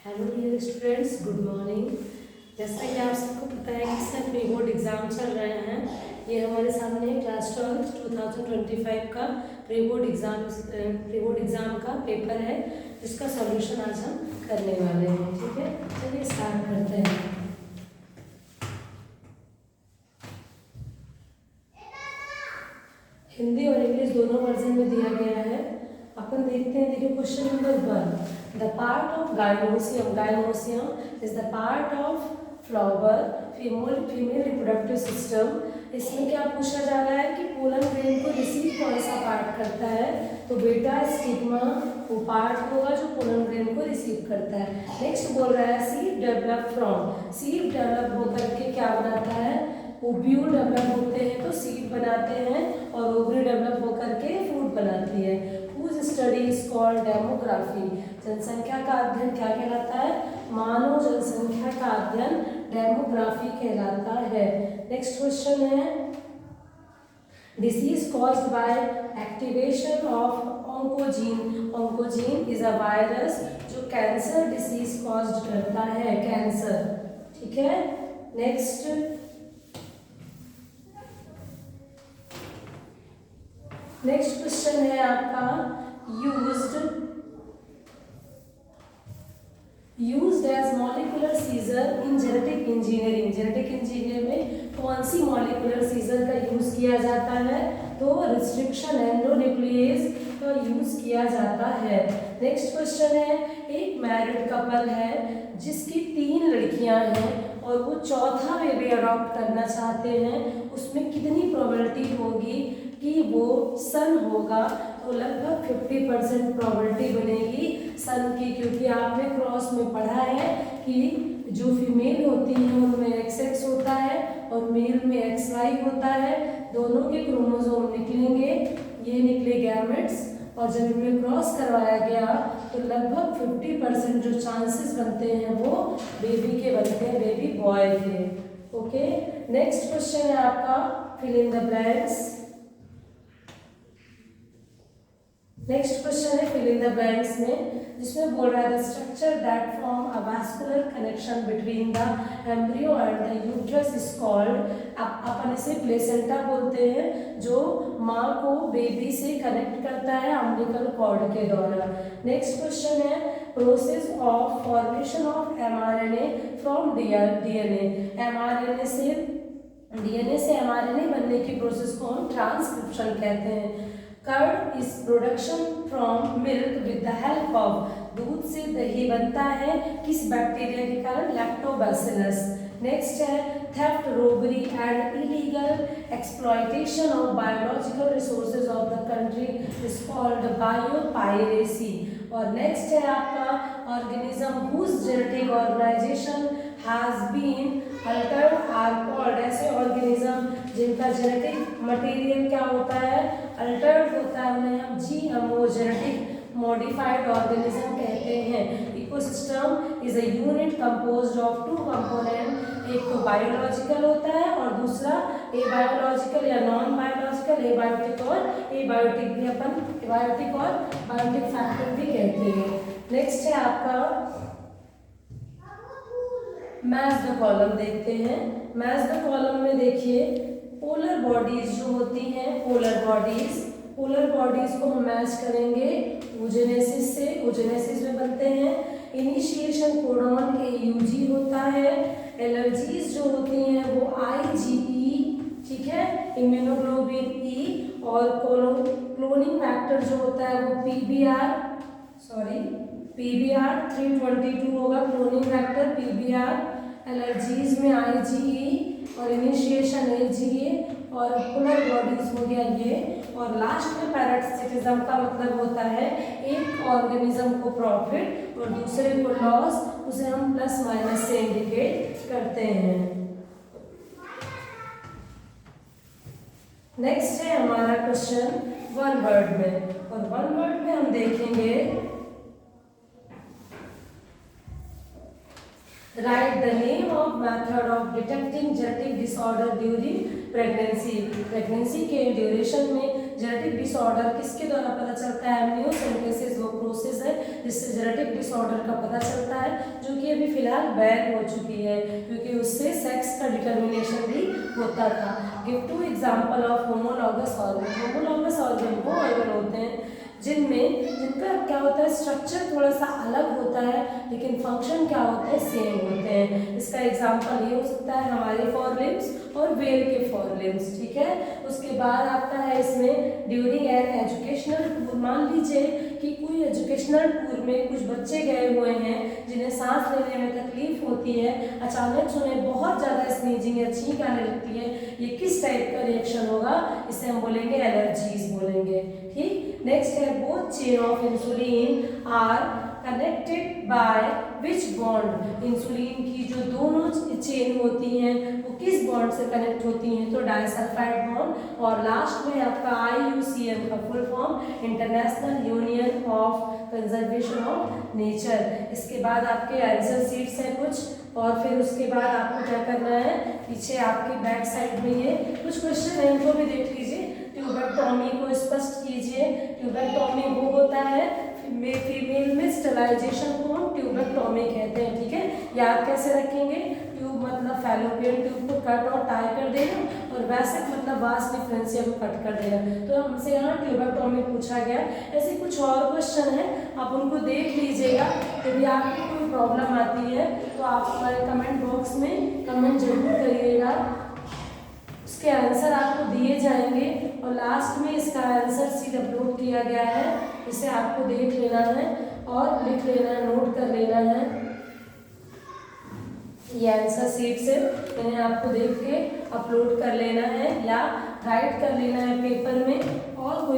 Hello dear students, good morning. जैसा कि आप सबको पता है कि सर प्री बोर्ड एग्ज़ाम चल रहे हैं। ये हमारे सामने क्लास 12 2025 का प्री बोर्ड एग्ज़ाम का पेपर है, जिसका सॉल्यूशन आज हम करने वाले हैं। ठीक है, चलिए स्टार्ट करते हैं। हिंदी और इंग्लिश दोनों वर्जन में दिया गया है। अपन देखते हैं। देखिए question number 1, the part of gynoecium is the part of flower female reproductive system. इसमें क्या पूछा जा रहा है कि पोलन ग्रेन को रिसीव कौन सा पार्ट करता है? तो बेटा स्टिग्मा वो पार्ट होगा जो पोलन ग्रेन को रिसीव करता है। नेक्स्ट बोल रहा है सीड डेवलप होकर के क्या बनाता है? ओव्यूल डेवलप होते हैं तो सीड बनाते हैं, और ओवरी डेवलप होकर के फ्रूट बनाती है। Whose study is called demography. जनसंख्या का अध्ययन क्या कहलाता है? मानव जनसंख्या का अध्ययन डेमोग्राफी कहलाता है। नेक्स्ट क्वेश्चन है, disease caused by activation of oncogene is a virus जो कैंसर डिसीज कॉज्ड करता है, कैंसर। ठीक है। नेक्स्ट क्वेश्चन है आपका, used as molecular scissor in genetic engineering. Genetic engineer में कौन सी मॉलिक्यूलर सीजर का यूज किया जाता है? तो रिस्ट्रिक्शन एंडोन्यूक्लिएज का यूज किया जाता है। नेक्स्ट क्वेश्चन है, एक मैरिड कपल है जिसकी 3 लड़कियां हैं और वो चौथा बेबी अडॉप्ट करना चाहते हैं। उसमें कितनी प्रोबेबिलिटी होगी कि वो सन होगा? तो लगभग 50% प्रोबेबिलिटी बनेगी सन की, क्योंकि आपने क्रॉस में पढ़ा है कि जो फीमेल होती है उनमें XX होता है और मेल में XY होता है। दोनों के क्रोमोसोम निकलेंगे, ये निकले गैमेट्स, और जब इनमें क्रॉस करवाया गया तो लगभग 50% जो चांसेस बनते हैं वो बेबी के बनते हैं, बेबी बॉय के। ओके। नेक्स्ट क्वेश्चन है आपका, fill in the blanks. Next question है फिल इन द ब्लैंक्स में, जिसमें बोल रहा है the structure that form a vascular connection between the embryo and the uterus is called, अपन इसे प्लेसेंटा बोलते हैं, जो माँ को बेबी से कनेक्ट करता है अम्बिलिकल कॉर्ड के द्वारा। नेक्स्ट क्वेश्चन है, process of formation of mRNA from DNA। DNA से mRNA बनने की प्रोसेस को हम ट्रांसक्रिप्शन कहते हैं। Curd is production from milk with the help of, दूध से दही बनता है किस बैक्टीरिया के कारण? लैक्टोबैसिलस। नेक्स्ट है, theft, robbery and illegal exploitation of biological resources of the country is called biopiracy. और नेक्स्ट है आपका, organism whose genetic organisation has been altered are called. ऐसे ऑर्गेनिज्म जिनका जेनेटिक मटेरियल क्या होता है? अल्टर्ड होता है, उन्हें हम GMO जेनेटिक मॉडिफाइड ऑर्गेनिज्म कहते हैं। Ecosystem is a unit composed of 2 component, एक तो बायोलॉजिकल होता है और दूसरा एबायोलॉजिकल या नॉन बायोलॉजिकल, एबायोटिक और एबायोटिक भी अपन एबायोटिक और बायोटिक फैक्टर भी कहते हैं। नेक्स्ट है आपका मैच द कॉलम, देखते हैं। मैच द कॉलम में देखिए, पोलर बॉडीज जो होती हैं, पोलर बॉडीज को हम मैच करेंगे ओजेनेसिस से, ओजेनेसिस में बनते हैं। इनिशिएशन कोडॉन AUG होता है। एलर्जीज जो होती हैं वो IgE, ठीक है, इम्यूनोग्लोबिन E, और क्लोनिंग फैक्टर जो होता है वो PBR 322 होगा क्लोनिंग फैक्टर PBR। एलर्जीज में IgE और इनिशिएशन AGA, और पोलर बॉडीज हो गया ये। और लास्ट में पैरासिटिज्म का मतलब होता है एक ऑर्गेनिज्म को प्रॉफिट और दूसरे को लॉस, उसे हम प्लस माइनस से इंडिकेट करते हैं। नेक्स्ट है हमारा क्वेश्चन 1 वर्ड में, और 1 वर्ड में हम देखेंगे, right the name of method of detecting genetic disorder during pregnancy. Pregnancy के ड्यूरेशन में जेनेटिक डिसऑर्डर किसके द्वारा पता चलता है, एमनियोसेंटेसिस वो प्रोसेस है जिससे जेनेटिक डिसऑर्डर का पता चलता है, जो कि अभी फिलहाल बैन हो चुकी है क्योंकि उससे सेक्स का डिटर्मिनेशन भी होता था। Give 2 example of homologous organ. Homologous organ वो ऑर्गन होते हैं जिनका क्या होता है, स्ट्रक्चर थोड़ा सा अलग होता है लेकिन फंक्शन क्या होते हैं, सेम होते हैं। इसका एग्जांपल ये हो सकता है हमारे फोरलिम्स और व्हेल के फोरलिम्स, ठीक है। उसके बाद आता है इसमें ड्यूरिंग एन एजुकेशनल टूर। मान लीजिए कि कोई एजुकेशनल टूर में कुछ बच्चे गए हुए हैं जिन्हें सांस लेने में तकलीफ होती है, अचानक से उन्हें बहुत ज़्यादा स्नीजिंग या छींक आने लगती है, ये किस टाइप का रिएक्शन होगा, इसे हम बोलेंगे एलर्जीज बोलेंगे, ठीक। नेक्स्ट है both chain of insulin are connected by which bond. Insulin की जो दोनों चेन होती हैं वो किस बॉन्ड से कनेक्ट होती हैं, तो डाइसल्फाइड बॉन्ड। और लास्ट में आपका IUCN का full form international union of conservation of nature. इसके बाद आपके आंसर शीट्स हैं कुछ, और फिर उसके बाद आपको क्या करना है, पीछे आपके बैक साइड में ये कुछ क्वेश्चन है, इनको भी देख लीजिए। ट्यूबेक्टोमी को स्पष्ट कीजिए। ट्यूबेक्टोमी वो होता है फीमेल में स्टेलाइजेशन को हम ट्यूबेक्टोमी कहते हैं, ठीक है। याद कैसे रखेंगे, ट्यूब मतलब फैलोपियन ट्यूब को कट और टाई कर देना, और वैसे मतलब वास डिफरेंशिया को कट कर देना। तो हमसे यहाँ ट्यूबेक्टोमी पूछा गया। ऐसे कुछ और क्वेश्चन है, आप उनको देख लीजिएगा। यदि आपको कोई प्रॉब्लम आती है तो आप हमारे कमेंट बॉक्स में कमेंट जरूर करिएगा, उसके आंसर आपको दिए जाएंगे। और लास्ट में इसका आंसर शीट अपलोड किया गया है, इसे आपको देख लेना है और लिख लेना है, नोट कर लेना है। ये आंसर शीट से इन्हें आपको देख के अपलोड कर लेना है या राइट कर लेना है पेपर में। और कोई